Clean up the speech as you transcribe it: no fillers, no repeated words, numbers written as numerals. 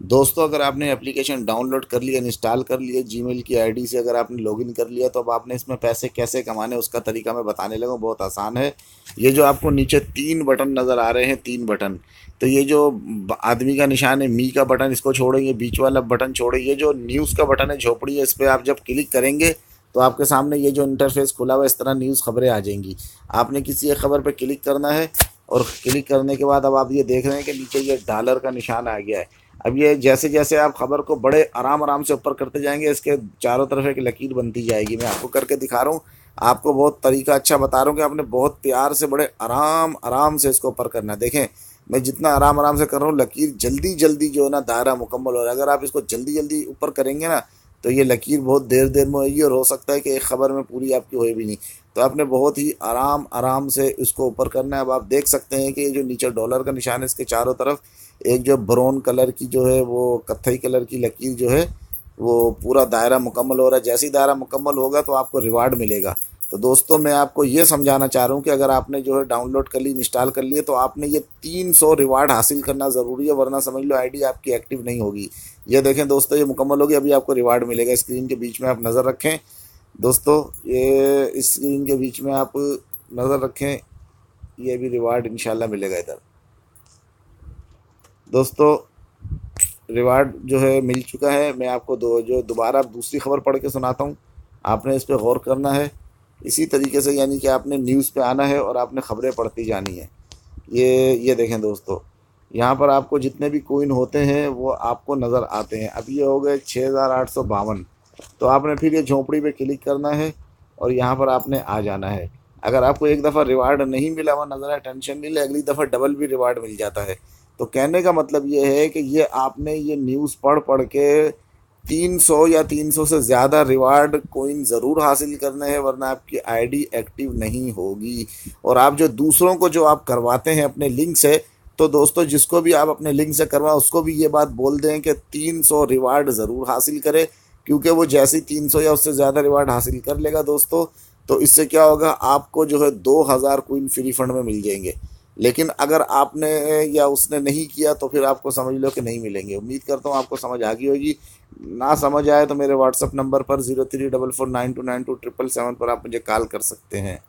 दोस्तों, अगर आपने एप्लीकेशन डाउनलोड कर लिया, इंस्टॉल कर लिया, जीमेल की आईडी से अगर आपने लॉगिन कर लिया, तो अब आपने इसमें पैसे कैसे कमाने उसका तरीका मैं बताने लगा हूँ। बहुत आसान है। ये जो आपको नीचे तीन बटन नज़र आ रहे हैं, तीन बटन, तो ये जो आदमी का निशान है, मी का बटन, इसको छोड़ें, ये बीच वाला बटन छोड़ें, ये जो न्यूज़ का बटन है, झोपड़ी है, इस पर आप जब क्लिक करेंगे तो आपके सामने ये जो इंटरफेस खुला हुआ है, इस तरह न्यूज़ खबरें आ जाएंगी। आपने किसी एक खबर पर क्लिक करना है, और क्लिक करने के बाद अब आप ये देख रहे हैं कि नीचे ये डॉलर का निशान आ गया है। अब ये जैसे जैसे आप खबर को बड़े आराम आराम से ऊपर करते जाएंगे, इसके चारों तरफ एक लकीर बनती जाएगी। मैं आपको करके दिखा रहा हूँ, आपको बहुत तरीका अच्छा बता रहा हूँ कि आपने बहुत प्यार से बड़े आराम आराम से इसको ऊपर करना है। देखें, मैं जितना आराम आराम से कर रहा हूँ, लकीर जल्दी जल्दी जो है ना दायरा मुकम्मल हो रहा है। अगर आप इसको जल्दी जल्दी ऊपर करेंगे ना, तो ये लकीर बहुत देर देर में होगी, और हो सकता है कि एक खबर में पूरी आपकी होए भी नहीं। तो आपने बहुत ही आराम आराम से इसको ऊपर करना है। अब आप देख सकते हैं कि ये जो नीचे डॉलर का निशान है, इसके चारों तरफ एक जो ब्राउन कलर की जो है, वो कत्थई कलर की लकीर जो है, वो पूरा दायरा मुकम्मल हो रहा है। जैसे ही दायरा मुकम्मल होगा तो आपको रिवार्ड मिलेगा। तो दोस्तों, मैं आपको ये समझाना चाह रहा हूँ कि अगर आपने जो है डाउनलोड कर ली, इंस्टॉल कर लिए, तो आपने ये 300 रिवार्ड हासिल करना ज़रूरी है, वरना समझ लो आईडी आपकी एक्टिव नहीं होगी। ये देखें दोस्तों, ये मुकम्मल होगी, अभी आपको रिवार्ड मिलेगा। स्क्रीन के बीच में आप नज़र रखें दोस्तों, ये इस स्क्रीन के बीच में आप नज़र रखें, ये भी रिवार्ड इंशाल्लाह मिलेगा इधर। दोस्तों, रिवार्ड जो है मिल चुका है। मैं आपको दोबारा दूसरी खबर पढ़ के सुनाता हूँ, आपने इस पर गौर करना है। इसी तरीके से यानी कि आपने न्यूज़ पे आना है और आपने खबरें पढ़ती जानी है। ये देखें दोस्तों, यहाँ पर आपको जितने भी कोइन होते हैं वो आपको नज़र आते हैं। अब ये हो गए 6852। तो आपने फिर ये झोंपड़ी पे क्लिक करना है और यहाँ पर आपने आ जाना है। अगर आपको एक दफ़ा रिवार्ड नहीं मिला हुआ नज़र आए, टेंशन नहीं ले, अगली दफ़ा डबल भी रिवार्ड मिल जाता है। तो कहने का मतलब ये है कि ये आपने ये न्यूज़ पढ़ पढ़ के 300 या 300 से ज़्यादा रिवार्ड कोइन ज़रूर हासिल करने हैं, वरना आपकी आईडी एक्टिव नहीं होगी। और आप जो दूसरों को जो आप करवाते हैं अपने लिंक से, तो दोस्तों जिसको भी आप अपने लिंक से करवाएं उसको भी ये बात बोल दें कि 300 रिवार्ड ज़रूर हासिल करें, क्योंकि वो जैसे ही 300 या उससे ज़्यादा रिवार्ड हासिल कर लेगा दोस्तों, तो इससे क्या होगा, आपको जो है 2000 कोइन फ्री फंड में मिल जाएंगे। लेकिन अगर आपने या उसने नहीं किया तो फिर आपको समझ लो कि नहीं मिलेंगे। उम्मीद करता हूँ आपको समझ आ गई होगी। ना समझ आए तो मेरे व्हाट्सअप नंबर पर 0344929277 पर आप मुझे कॉल कर सकते हैं।